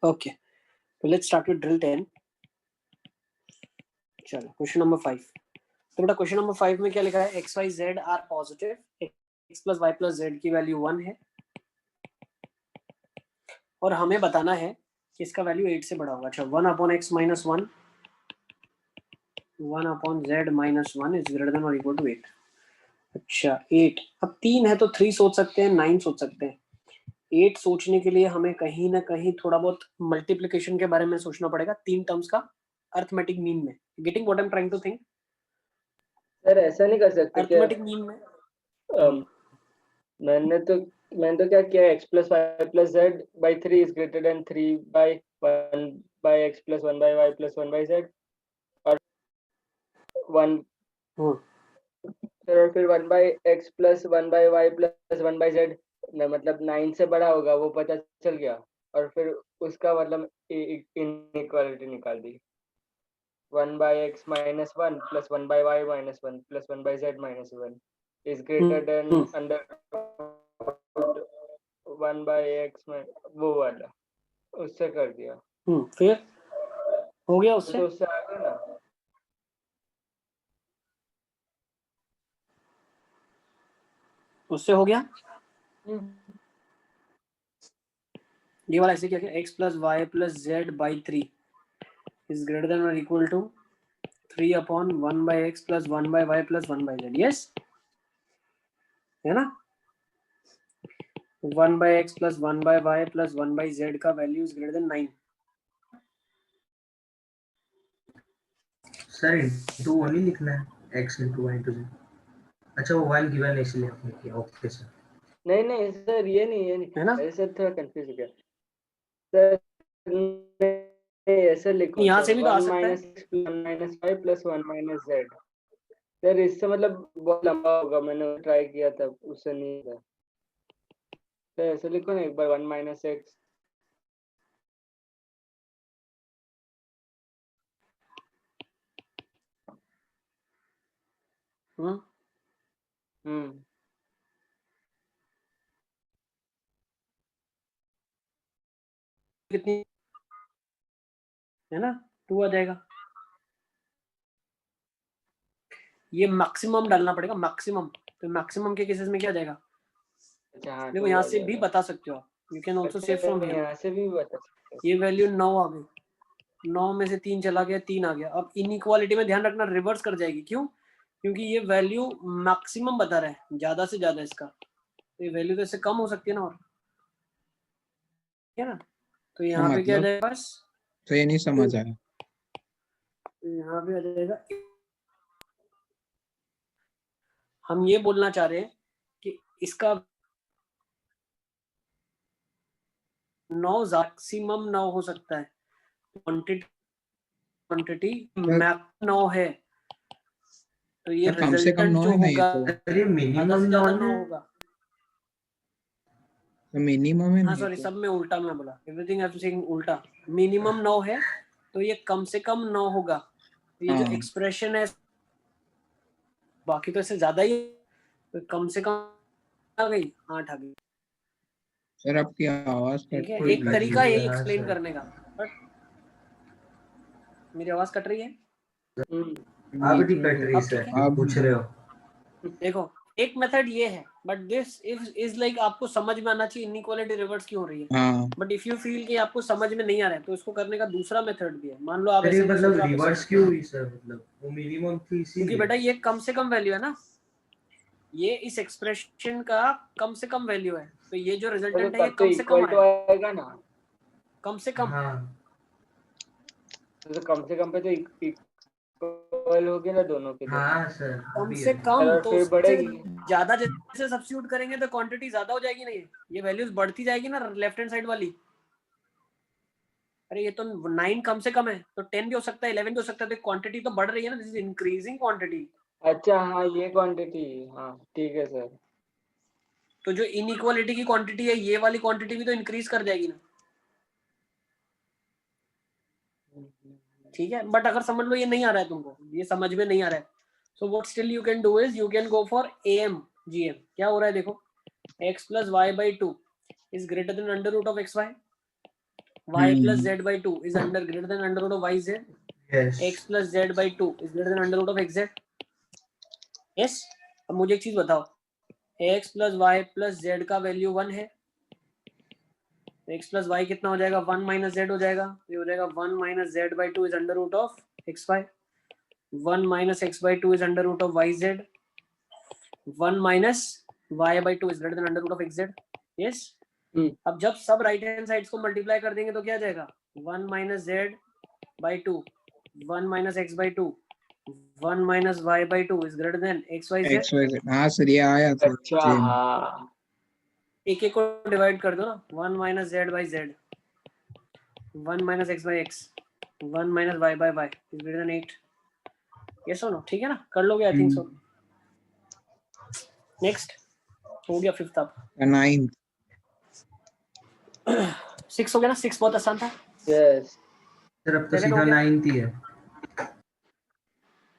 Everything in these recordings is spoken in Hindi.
ओके, तो लेट्स स्टार्ट विद ड्रिल 10. चलो क्वेश्चन नंबर 5. तो बेटा क्वेश्चन नंबर 5 में क्या लिखा है? X y z are positive, x plus Y plus z की वैल्यू 1 है और हमें बताना है कि इसका वैल्यू 8 से बड़ा होगा. अच्छा, 1 upon x minus 1, 1 upon Z minus 1 is greater than और इक्वल टू 8. अच्छा 8, अब 3 है तो 3 सोच सकते हैं, 9 सोच सकते हैं. 8 सोचने के लिए हमें कहीं ना कहीं थोड़ा बहुत मल्टीप्लिकेशन के बारे में सोचना पड़ेगा, 3 टर्म्स का अर्थमेटिक मीन में. Getting what I am trying to think? Sir ऐसा नहीं कर सकते क्या? अर्थमेटिक मीन में मैंने तो क्या किया, x plus Y plus Z by 3 is greater than 3 by 1 by x plus 1 by Y plus 1 by z और 1 और फिर 1 by x plus 1 by Y plus 1 by z मतलब 9 से बड़ा होगा वो पता चल गया और फिर उसका मतलब इनइक्वालिटी निकाल दी. 1 by x minus 1 plus 1 by y minus 1 plus 1 by z minus 1 is greater than under 1 by x में वो वाला उससे कर दिया. फिर हो गया उससे? तो उससे आगे ना उससे हो गया. ये वाला ऐसे क्या किया? x plus Y plus Z by 3 is greater than और equal to 3 upon 1 by x plus 1 by Y plus 1 by Z. Yes है ना? 1 by x plus 1 by Y plus 1 by Z का value is greater than 9. Sir into 1 ही लिखना है, x into Y into Z. अच्छा वो 1 गिवन है इसलिए आपने किया. Okay sir. नहीं सर ये नहीं है ना? ऐसे थोड़ा कंफ्यूज हो गया सर. नहीं ऐसे लिखो यहाँ से सर भी तो आ 1 सकता है. Minus 1 minus y plus 1 minus z. Sir इससे मतलब बहुत लंबा होगा, मैंने ट्राई किया था उससे नहीं था. तो ऐसे लिखो ना एक बार 1 माइनस एक्स. कितनी है ना? 2 आ जाएगा. ये मैक्सिमम डालना पड़ेगा, मैक्सिमम. तो मैक्सिमम के केसेस में क्या जाएगा? अच्छा देखो यहाँ से भी बता सकते हो आप. You can also say from here. यहाँ से भी बता सकते हो. ये वैल्यू 9 आ गई, 9 में से 3 चला गया, 3 आ गया. अब इनइक्वालिटी में ध्यान रखना, रिवर्स कर जाएगी. क्यों? क्योंकि ये वैल्यू मैक्सिमम बता रहा है, ज्यादा से ज्यादा इसका. तो ये वैल्यू तो इससे कम हो सकती है ना, और है ना? तो यहाँ पे क्या जाएगा? बस तो ये नहीं समझ आया. यहाँ पे आ जाएगा. हम ये बोलना चाह रहे हैं कि इसका 9 मैक्सिमम 9 हो सकता है. क्वांटिटी मैक्स 9 है, तो ये कम से कम 9 जो है ना. ये होगा तो ये मिनिमम 9 है. होगा. मिनिमम है. हाँ सॉरी, सब में उल्टा मैं बोला. एवरीथिंग आई एम सेइंग उल्टा. मिनिमम 9 है तो ये कम से कम 9 होगा. तो ये जो एक्सप्रेशन है, बाकी तो इससे ज्यादा ही, तो कम से कम आ गई 8 आ गई. सर आपकी आवाज ठीक है, कोई एक कट तरीका रही है. यही हाँ, एक्सप्लेन सर. करने का. बट मेरी आवाज कट रही है? आप भी कट रही अब सर. ठीक है. आप पूछ रहे हो. देखो एक मेथड ये है, बट दिस इज लाइक आपको समझ में आना चाहिए इनइक्वालिटी रिवर्स क्यों हो रही है. बट इफ यू फील कि आपको समझ में नहीं आ रहा है तो इसको करने का दूसरा मेथड भी है. मान लो आप ऐसे मतलब रिवर्स क्यों हुई सर? मतलब वो मिनिमम थी इसीलिए. क्योंकि बेटा ये कम से कम वैल्यू है ना, ये इस एक्सप्रेशन का कम से कम वैल्यू है. तो ये जो रिजल्टेंट है ये कम से कम आएगा ना. कम से कम. हाँ. तो कम से कम पे तो इक्वल हो गया ना दोनों के. हाँ सर. कम से कम तो फिर बढ़ेगी. ज्यादा जैसे सब्स्टिट्यूट करेंगे तो क्वांटिटी ज्यादा हो जाएगी ना. ये वैल्यूज बढ़ती जाएगी ना लेफ्ट हैंड साइड वाली. अरे ये तो 9 कम से कम है तो 10 भी हो सकता है, 11 भी हो सकता है. तो क्वांटिटी तो बढ़ रही है ना. This is increasing quantity. अच्छा हाँ ये क्वांटिटी. हाँ ठीक है सर. तो जो इनइक्वालिटी की क्वांटिटी है ये वाली क्वांटिटी भी तो इंक्रीज कर जाएगी ना. ठीक है, बट अगर समझ लो ये नहीं आ रहा है तुमको, ये समझ में नहीं आ रहा है, so what still you can do is you can go for M GM. क्या हो रहा है देखो, x plus y by 2 is greater than under root of x y. y plus z by 2 is under greater than under root of yz. Yes. x plus z by 2 is greater than under root of xz. yes. अब मुझे एक चीज बताओ, x plus y plus z का वैल्यू 1 है, x plus y कितना हो जाएगा, 1 minus z हो जाएगा, ये हो जाएगा 1 minus z by 2 is under root of xy, 1 minus x by 2 is under root of yz, 1 minus y by 2 is greater than under root of xz. yes. अब जब सब राइट हैंड साइड्स को मल्टीप्लाई कर देंगे तो क्या आ जाएगा, 1 minus z by 2, 1 minus x by 2, 1 minus y by 2 is greater than xyz. XYZ हाँ सर ये आया था अच्छा same. हाँ एक एक को डिवाइड कर दो ना, 1 minus z by z, 1 minus x by x, 1 minus y by y is greater than 8. yes or no? ठीक है ना, कर लोगे आई थिंक सो. नेक्स्ट हो गया फिफ्थ. अब 9th 6 हो गया ना, 6 बहुत आसान था. यस सर अब तो Seven हो सीधा गया? 9th ही है.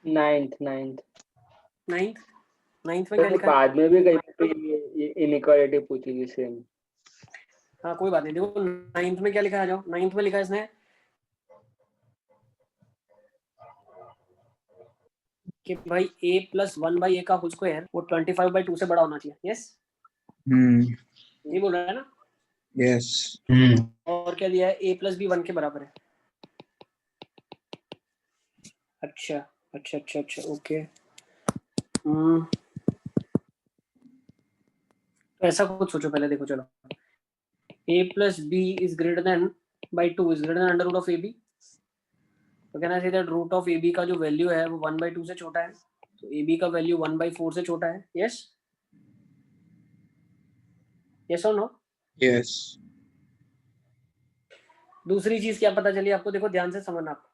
9th नाइन्थ में क्या लिखा है? बाद में भी कहीं पे इनइक्वालिटी पूछी थी सेम. हाँ कोई बात नहीं, देखो नाइन्थ में क्या लिखा है, आ जाओ. नाइन्थ में लिखा है इसने कि भाई a plus 1/a का होल स्क्वायर वो 25/2 से बड़ा होना चाहिए. यस, ये बोल रहा है ना. yes. और क्या दिया है, a plus b 1 के बराबर है. अच्छा ओके. तो ऐसा कुछ सोचो पहले. देखो चलो, a plus b is greater than by 2 is greater than under root of ab. तो कहना चाहिए दैट रूट ऑफ ab का जो वैल्यू है वो 1/2 से छोटा है, तो ab का वैल्यू 1/4 से छोटा है. यस और नो? yes. दूसरी चीज क्या पता चली आपको, देखो ध्यान से समझना आप.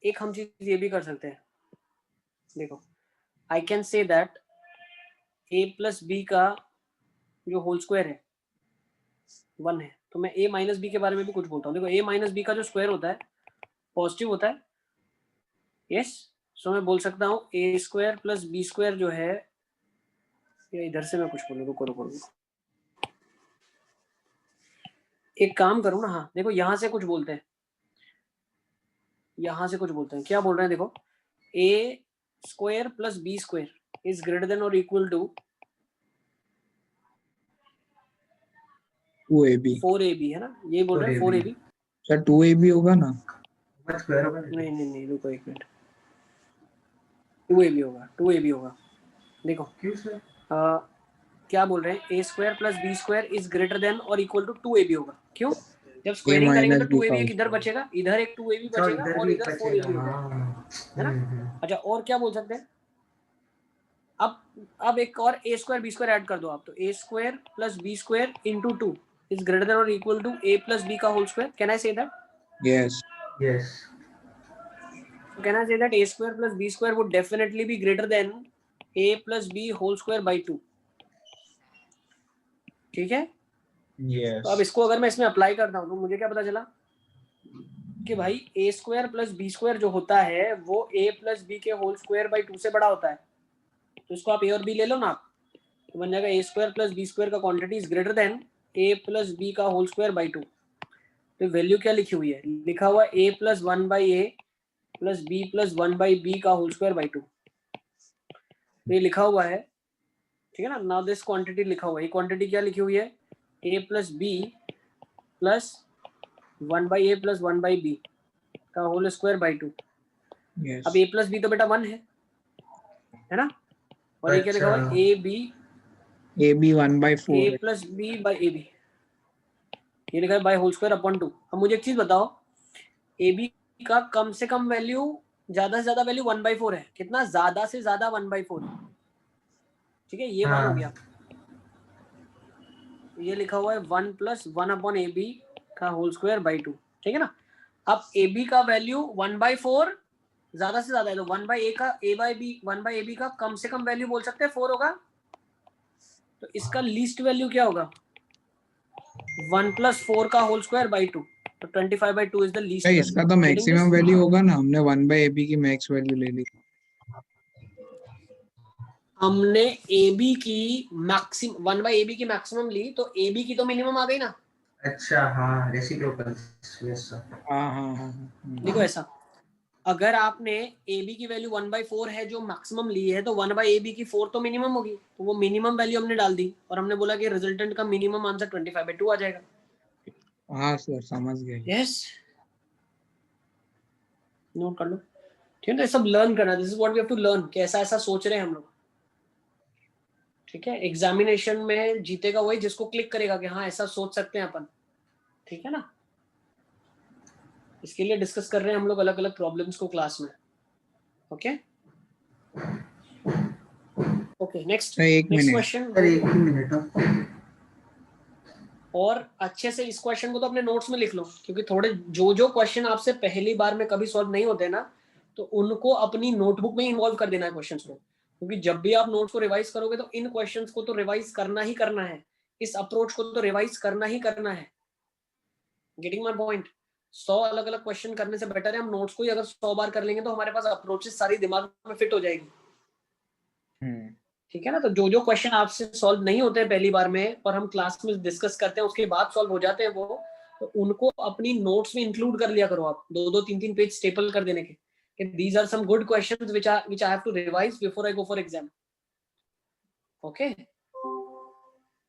एक हम चीज ये भी कर सकते हैं. देखो I can say that a plus b का जो होल स्क्वायर है 1 है, तो मैं a माइनस बी के बारे में भी कुछ बोलता हूँ. देखो a माइनस बी का जो स्क्वायर होता है पॉजिटिव होता है. यस, सो मैं बोल सकता हूँ a square plus B square जो है, या इधर से मैं कुछ बोलूँ. रुको एक काम करूँ ना. हाँ देखो यहाँ से कुछ बोलते हैं, क्या बोल रहे हैं. देखो a square plus B square is greater than और इक्वल टू 2ab 4ab है ना, ये बोल रहे हैं 4ab. सर 2ab होगा ना. स्क्वायर होगा. नहीं रुको एक मिनट, 2ab होगा. देखो क्यों सर? क्या बोल रहे हैं, a square plus B square is greater than और इक्वल टू 2ab होगा. क्यों? जब स्क्वायरिंग करेंगे तो 2ab किधर बचेगा, इधर एक 2ab बचेगा और इधर 4ab होगा, है ना. अच्छा और क्या बोल सकते हैं, अब एक और a square B square add कर दो आप, तो a square plus B square into 2 is greater than और equal to a plus b का whole square. Can I say that? yes. Can I say that a square plus b square would definitely be greater than a plus b whole square by 2. ठीक है. yes. तो अब इसको अगर मैं इसमें अप्लाई करता हूँ तो मुझे क्या पता चला कि भाई a square plus B square जो होता है वो a प्लस बी के होल स्क्वायर बाई 2 से बड़ा होता है. तो इसको आप a और b ले लो ना आप, तो बन जाएगा a square plus B square का quantity is greater than a plus B का होल स्क्वायर बाई 2. तो वैल्यू क्या लिखी हुई है, लिखा हुआ a plus 1/a plus b plus 1/b का होल स्क्वायर बाई 2. ये लिखा हुआ है, ठीक है ना. नाउ दिस क्वांटिटी लिखा हुआ है, ये क्वांटिटी क्या लिखी हुई है, a plus b plus 1/a plus 1/b का होल स्क्वायर बाई 2. yes. अब a प्लस बी तो बेटा 1 है ना, और ये क्या लिखा हुआ है, ab 1/4 a plus b by a b, ये लिखा है बाई होल स्क्वायर अपॉन 2. अब मुझे एक चीज बताओ, ए बी का कम से कम वैल्यू, ज्यादा से ज्यादा वैल्यू 1/4 है. कितना ज्यादा से ज्यादा 1/4. ठीक है, ये वन हो गया. ये लिखा हुआ है 1 प्लस 1 अपॉन ए बी का होल स्क्वायर बाई 2. ठीक है ना. अब ए बी का वैल्यू 1/4 ज्यादा से ज्यादा है, तो 1/a का a बाई बी 1/ab का कम से कम वैल्यू बोल सकते हैं 4 होगा. तो इसका लीस्ट वैल्यू क्या होगा, 1 प्लस 4 का होल स्क्वायर बाई 2. तो 25/2 इज द लीस्ट. इसका तो मैक्सिमम वैल्यू होगा ना, हमने 1/ab की मैक्स वैल्यू ले ली. हमने AB की मैक्सिमम 1/AB की मैक्सिमम ली, तो AB की तो मिनिमम आ गई ना। अच्छा हाँ, रेसिप्रोकल, यस सर। हाँ। देखो ऐसा, अगर आपने AB की वैल्यू 1/4 है जो मैक्सिमम ली है, तो 1/AB की 4 तो मिनिमम होगी, तो वो मिनिमम वैल्यू हमने डाल दी और हमने बोला कि रिजल्टेंट का मिनिमम आंसर 25/2 आ जाएगा। हाँ सर, समझ गए। यस, नोट कर लो। ठीक है, तो ये सब लर्न करना, this is what we have to learn, कि ऐसा ऐसा सोच रहे हैं हम लोग। ठीक है, एग्जामिनेशन में जीतेगा वही जिसको क्लिक करेगा कि हाँ ऐसा सोच सकते हैं अपन। ठीक है ना, इसके लिए डिस्कस कर रहे हैं हम लोग अलग अलग प्रॉब्लम्स को क्लास में। ओके ओके, नेक्स्ट एक नेक्स्ट मिनट। क्वेश्चन। सर एक ही मिनट। और अच्छे से इस क्वेश्चन को तो अपने नोट्स में लिख लो, क्योंकि थोड़े जो क्वेश्चन आपसे पहली बार में कभी सॉल्व नहीं होते ना, तो उनको अपनी नोटबुक में इन्वॉल्व कर देना है क्वेश्चंस को, क्योंकि जब भी आप नोट्स को रिवाइज करोगे तो इन क्वेश्चंस को तो रिवाइज करना ही करना है, इस अप्रोच को तो रिवाइज करना ही करना है। Getting my point? 100 अलग अलग क्वेश्चन करने से बेटर है हम नोट्स को ही अगर 100 बार कर लेंगे तो हमारे पास अप्रोचेस सारी दिमाग में फिट हो जाएगी। ठीक है ना, तो जो क्वेश्चन आपसे सॉल्व नहीं होते हैं पहली बार में और हम क्लास में डिस्कस करते हैं उसके बाद सॉल्व हो जाते हैं वो, तो उनको अपनी नोट्स में इंक्लूड कर लिया करो आप, 2-3 पेज स्टेपल कर देने के, these are some good questions which I have to revise before I go for exam. Okay,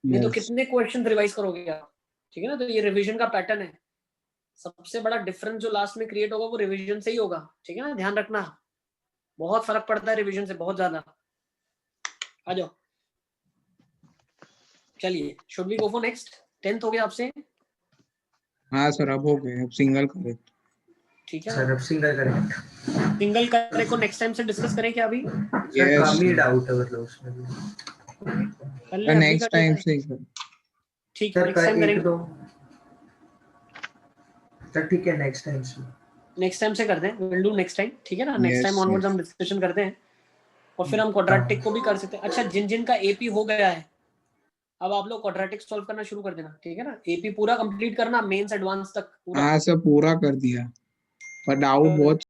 नहीं तो कितने क्वेश्चन रिवाइज करोगे आप। ठीक है ना, तो ये रिवीजन का पैटर्न है, सबसे बड़ा डिफरेंस जो लास्ट में क्रिएट होगा वो रिवीजन से ही होगा। ठीक है ना, ध्यान रखना, बहुत फर्क पड़ता है रिवीजन से, बहुत ज्यादा। आ जाओ, चलिए, should we go for next? 10th हो गया आपसे? हाँ सर, अब हो गए, अब सिंगल करेक्ट। ठीक है, सर अब सिंगल करेक्ट। सिंगल करे को नेक्स्ट टाइम से डिस्कस करें क्या अभी? सर काफी डाउट है मतलब उसमें भी। कर ले, अभी कर नेक्स्ट टाइम लेते से हैं। ठीक है, सर नेक्स्ट टाइम एक करेंगे। दो, सर ठीक है नेक्स्ट टाइम से। नेक्स्ट टाइम से करते हैं, विल डू नेक्स्ट टाइम। ठीक है ना, next time Yes, onwards yes. हम डिस्कशन करते हैं और फिर हम क्वाड्रेटिक को भी कर सकते हैं। अच्छा, जिन जिन का एपी हो गया है, अब आप लोग क्वाड्रेटिक सॉल्व करना शुरू कर देना। ठीक है ना, एपी पूरा कंप्लीट करना, मेंस एडवांस तक पूरा। हाँ सर, पूरा कर दिया, पर डाउट बहुत